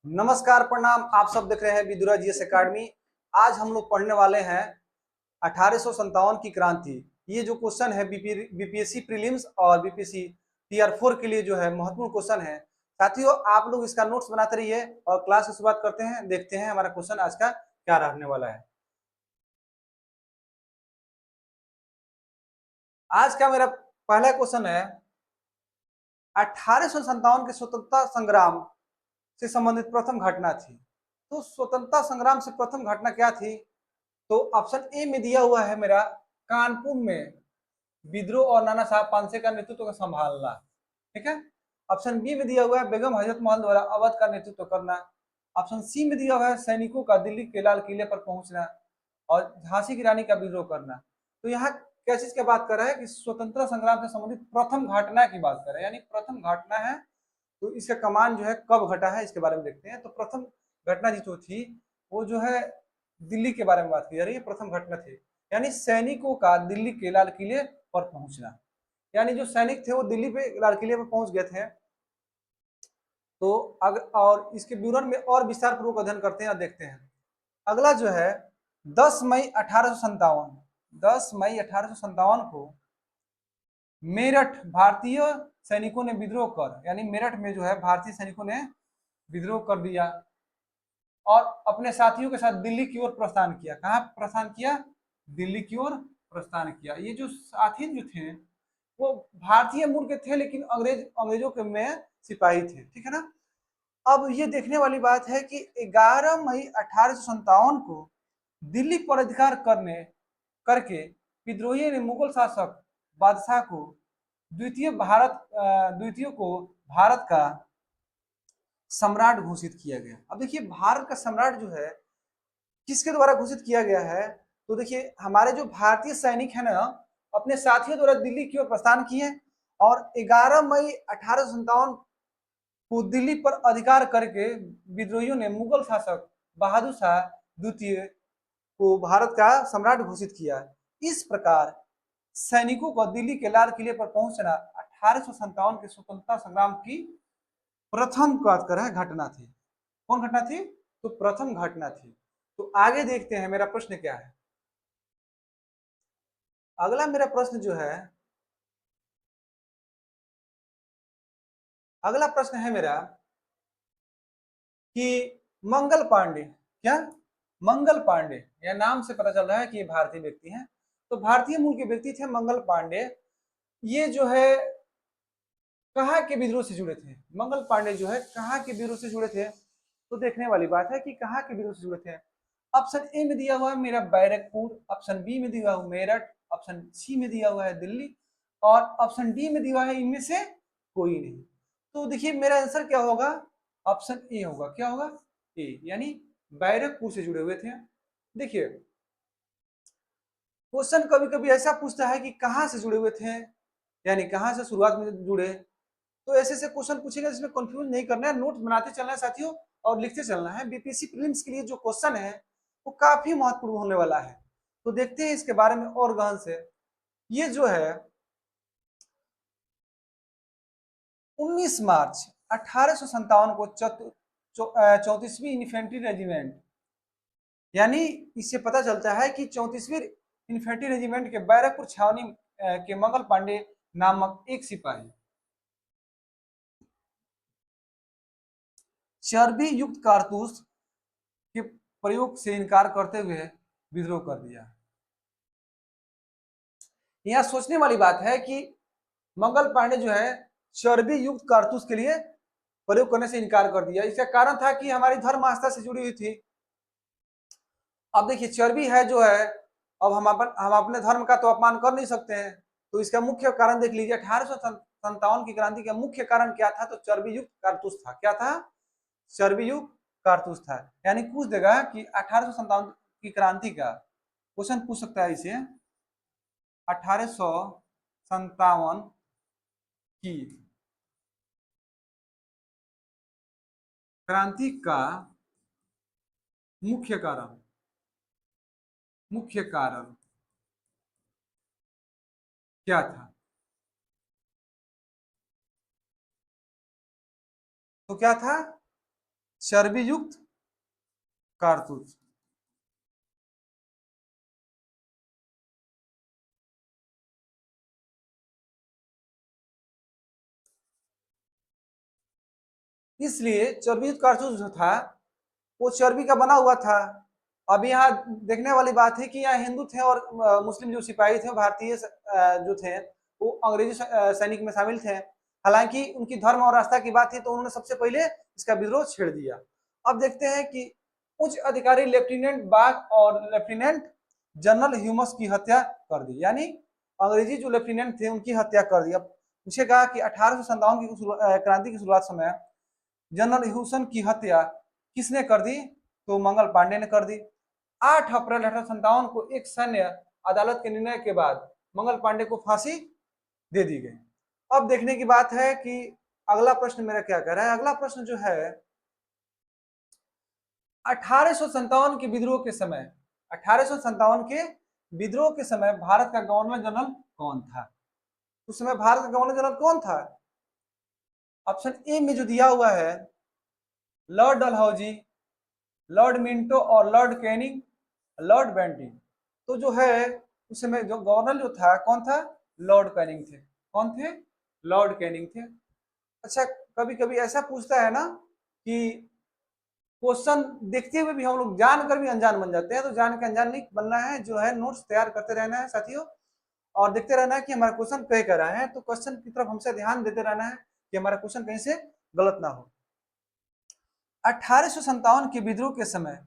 नमस्कार, प्रणाम। आप सब देख रहे हैं विदुरा जीएस एकेडमी। आज हम लोग पढ़ने वाले हैं 1857 की क्रांति। ये जो क्वेश्चन है बीपीएससी प्रीलिम्स और बीपीएससी टीआर 4 के लिए जो है महत्वपूर्ण क्वेश्चन है। साथियों, आप लोग इसका नोट्स बनाते रहिए और क्लास की शुरुआत करते हैं। देखते हैं हमारा क्वेश्चन आज का क्या रहने वाला है। आज का मेरा पहला क्वेश्चन है 1857 के स्वतंत्रता संग्राम से संबंधित प्रथम घटना थी। तो स्वतंत्रता संग्राम से प्रथम घटना क्या थी? तो ऑप्शन ए में दिया हुआ है मेरा, कानपुर में विद्रोह और नाना साहब पांसे का नेतृत्व का संभालना। ठीक है। ऑप्शन बी में दिया हुआ है बेगम हजरत महल द्वारा अवध का नेतृत्व करना। ऑप्शन सी में दिया हुआ है सैनिकों का दिल्ली के लाल किले पर पहुंचना और झांसी की रानी का विद्रोह करना। तो यहाँ क्या चीज की बात कर रहा है कि स्वतंत्रता संग्राम से संबंधित प्रथम घटना की बात कर रहे हैं, यानी प्रथम घटना है। तो इसका कमान जो है कब घटा है इसके बारे में देखते हैं। तो प्रथम घटना जो थी वो जो है दिल्ली के बारे में बात की जा रही है। प्रथम घटना थी यानी सैनिकों का दिल्ली के लाल किले पर पहुंचना, यानी जो सैनिक थे वो दिल्ली पे लाल किले पर पहुंच गए थे। तो और इसके विवरण में और विस्तार पूर्वक अध्ययन करते हैं और देखते हैं। अगला जो है 10 मई 1857, 10 मई 1857 को मेरठ भारतीय सैनिकों ने विद्रोह कर, यानी मेरठ में जो है भारतीय सैनिकों ने विद्रोह कर दिया और अपने साथियों के साथ दिल्ली की ओर प्रस्थान किया। कहाँ प्रस्थान किया? दिल्ली की ओर प्रस्थान किया। ये जो साथी जो थे वो भारतीय मूल के थे, लेकिन अंग्रेजों के में सिपाही थे। ठीक है ना। अब ये देखने वाली बात है कि 11 मई 1857 को दिल्ली पर अधिकार करके विद्रोहियों ने मुगल शासक बादशाह को द्वितीय को भारत का सम्राट घोषित किया गया। अब देखिए, भारत का सम्राट जो है किसके द्वारा घोषित किया गया है? तो देखिए, हमारे जो भारतीय सैनिक है ना, अपने साथियों द्वारा दिल्ली की ओर प्रस्थान किए और 11 मई 1857 को दिल्ली पर अधिकार करके विद्रोहियों ने मुगल शासक बहादुर शाह द्वितीय को भारत का सम्राट घोषित किया। इस प्रकार सैनिकों को दिल्ली के लाल किले पर पहुंचना 1857 के स्वतंत्रता संग्राम की प्रथम बात कर रहे हैं घटना थी। कौन घटना थी? तो प्रथम घटना थी। तो आगे देखते हैं मेरा प्रश्न क्या है। अगला मेरा प्रश्न जो है, अगला प्रश्न है मेरा कि मंगल पांडे, क्या मंगल पांडे, या नाम से पता चल रहा है कि ये भारतीय व्यक्ति हैं। तो भारतीय मूल के व्यक्ति थे मंगल पांडे। ये जो है कहाँ के विद्रोह से जुड़े थे? मंगल पांडे जो है कहाँ के विद्रोह से जुड़े थे? तो देखने वाली बात है कि कहाँ के विद्रोह से जुड़े थे। ऑप्शन ए में दिया हुआ है मेरा बैरकपुर, ऑप्शन बी में दिया हुआ है मेरठ, ऑप्शन सी में दिया हुआ है दिल्ली और ऑप्शन डी में दिया हुआ है इनमें से कोई नहीं। तो देखिए मेरा आंसर क्या होगा? ऑप्शन ए होगा। क्या होगा? ए, यानी बैरकपुर से जुड़े हुए थे। देखिए, क्वेश्चन कभी कभी ऐसा पूछता है कि कहाँ से जुड़े हुए थे, यानी कहाँ से शुरुआत में जुड़े। तो ऐसे से क्वेश्चन पूछेगा जिसमें कंफ्यूज नहीं करना है, नोट बनाते चलना है साथियों और लिखते चलना है। बीपीएससी प्रीलिम्स के लिए जो क्वेश्चन है वो काफी महत्वपूर्ण होने वाला है। तो देखते हैं इसके बारे में और गहन से। ये जो है 19 मार्च 1857 को 34वीं इन्फेंट्री रेजिमेंट, यानी इससे पता चलता है कि 34वीं इन्फेंट्री रेजिमेंट के बैरकपुर छावनी के मंगल पांडे नामक एक सिपाही चर्बी युक्त कारतूस के प्रयोग से इनकार करते हुए विद्रोह कर दिया। यह सोचने वाली बात है कि मंगल पांडे जो है चर्बी युक्त कारतूस के लिए प्रयोग करने से इनकार कर दिया। इसका कारण था कि हमारी धर्म आस्था से जुड़ी हुई थी। अब देखिए, चर्बी है जो है, अब हम अपने धर्म का तो अपमान कर नहीं सकते हैं। तो इसका मुख्य कारण देख लीजिए, 1857 की क्रांति का मुख्य कारण क्या था? तो चर्बी युक्त कारतूस था। क्या था? चर्बी युक्त कारतूस था। यानी पूछ देगा कि 1857 की क्रांति का क्वेश्चन पूछ सकता है इसे। 1857 की क्रांति का मुख्य कारण, मुख्य कारण क्या था? तो क्या था? चर्बी युक्त कारतूस। इसलिए चर्बी युक्त कारतूस जो था वो चर्बी का बना हुआ था। अब यहाँ देखने वाली बात है कि यहाँ हिंदू थे और मुस्लिम जो सिपाही थे भारतीय जो थे वो अंग्रेजी सैनिक में शामिल थे। हालांकि उनकी धर्म और आस्था की बात थी तो उन्होंने सबसे पहले इसका विद्रोह छेड़ दिया। अब देखते हैं कि उच्च अधिकारी लेफ्टिनेंट बाग और लेफ्टिनेंट जनरल ह्यूमस की हत्या कर दी, यानी अंग्रेजी जो लेफ्टिनेंट थे उनकी हत्या कर दी। अब मुझे कहा कि 1857 की क्रांति की शुरुआत समय जनरल ह्यूसन की हत्या किसने कर दी, तो मंगल पांडे ने कर दी। 8 अप्रैल 1857 को एक सैन्य अदालत के निर्णय के बाद मंगल पांडे को फांसी दे दी गई। अब देखने की बात है कि अगला प्रश्न मेरा क्या कह रहा है। अगला प्रश्न जो है 1857 के विद्रोह के समय, 1857 के विद्रोह के समय भारत का गवर्नर जनरल कौन था? उस समय भारत का गवर्नर जनरल कौन था? ऑप्शन ए में जो दिया हुआ है लॉर्ड डलहौजी, लॉर्ड मिंटो और लॉर्ड कैनिंग, लॉर्ड बेंटिंग। तो जो है उस समय जो गवर्नर जो था कौन था? लॉर्ड कैनिंग थे। कौन थे? लॉर्ड कैनिंग थे। अच्छा, कभी कभी ऐसा पूछता है ना कि क्वेश्चन देखते हुए भी हम लोग जानकर भी अनजान बन जाते हैं, तो जान के अनजान नहीं बनना है, जो है नोट्स तैयार करते रहना है साथियों, और देखते रहना है कि हमारा क्वेश्चन कहीं कर रहा है। तो क्वेश्चन की तरफ हमसे ध्यान देते रहना है कि हमारा क्वेश्चन कहीं से गलत ना हो। 1857 के विद्रोह के समय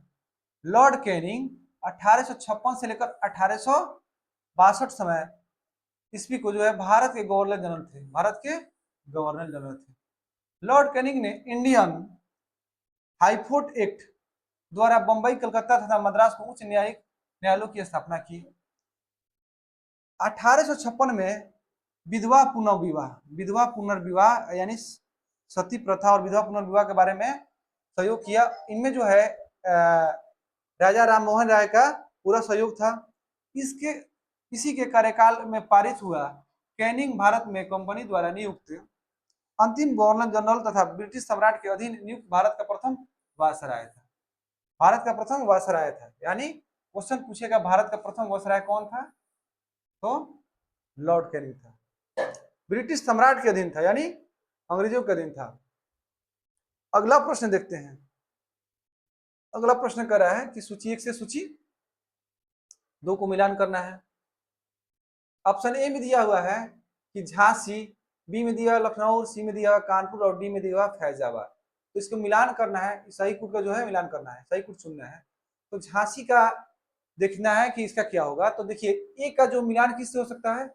लॉर्ड कैनिंग 1856 से लेकर 1862 समय ईस्वी को जो है भारत के गवर्नर जनरल थे। भारत के गवर्नर जनरल थे। लॉर्ड कैनिंग ने इंडियन हाईकोर्ट एक्ट द्वारा बंबई, कलकत्ता तथा मद्रास को उच्च न्यायिक न्यायालयों की स्थापना की। 1856 में विधवा पुनर्विवाह, विधवा पुनर्विवाह यानी सती प्रथा और विधवा पुनर्विवाह के बारे में सहयोग किया। इनमें जो है राजा राम मोहन राय का पूरा सहयोग था। इसके इसी के कार्यकाल में पारित हुआ कैनिंग भारत में कंपनी द्वारा नियुक्त अंतिम गवर्नर जनरल तथा ब्रिटिश सम्राट के अधीन नियुक्त भारत का प्रथम वायसराय था। भारत का प्रथम वायसराय था, यानी क्वेश्चन पूछेगा भारत का प्रथम वायसराय कौन था, तो लॉर्ड कैनिंग था। ब्रिटिश सम्राट के अधीन था, यानी अंग्रेजों के अधीन था। अगला प्रश्न देखते हैं। अगला प्रश्न कर रहा है कि सूची 1 से सूची 2 को मिलान करना है। ऑप्शन ए में दिया हुआ है कि झांसी, बी में दिया हुआ लखनऊ, सी में दिया हुआ कानपुर और डी में दिया हुआ फैजाबाद। तो इसको मिलान करना है, सही कुट का जो है मिलान करना है, सही कुट चुनना है। तो झांसी का देखना है कि इसका क्या होगा। तो देखिए ए का जो मिलान किससे हो सकता है?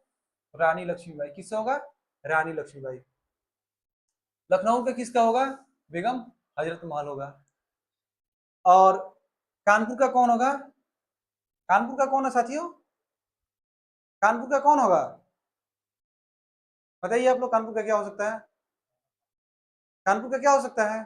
रानी लक्ष्मीबाई। किससे होगा? रानी लक्ष्मीबाई। लखनऊ का किसका होगा? बेगम हजरत महल होगा। और कानपुर का कौन होगा? कानपुर का कौन है साथियों? कानपुर का कौन होगा? बताइए आप लोग, कानपुर का क्या हो सकता है? कानपुर का क्या हो सकता है?